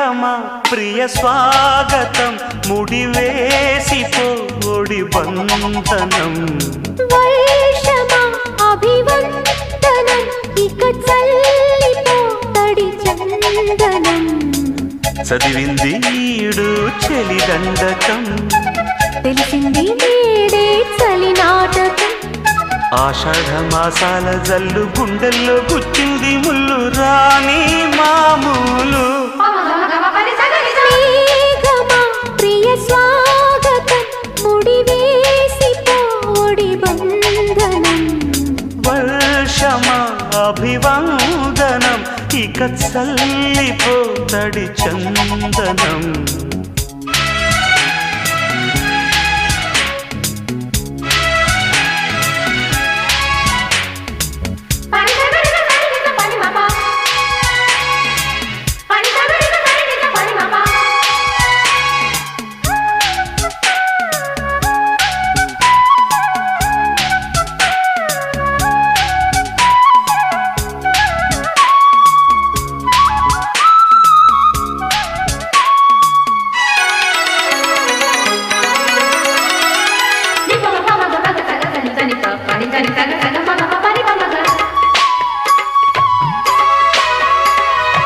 మేఘమా ప్రియ స్వాగతం ముడివేసిపోడి బంధనం వర్షమా అభివందనం ఇక చల్లిపో తడి చందనం చదివింది ఈడు చెలిదండకం తెలిసింది నేడే చలి నాటకం ఆషాఢ మాసాల జల్లు గుండెల్లో గుచ్చింది ముళ్ళు రాని మామూలు మేఘమా ప్రియ స్వాగతం ముడివేసిపోడి బంధనం వర్షమా అభివందనం ఇక చల్లిపోతడి చందనం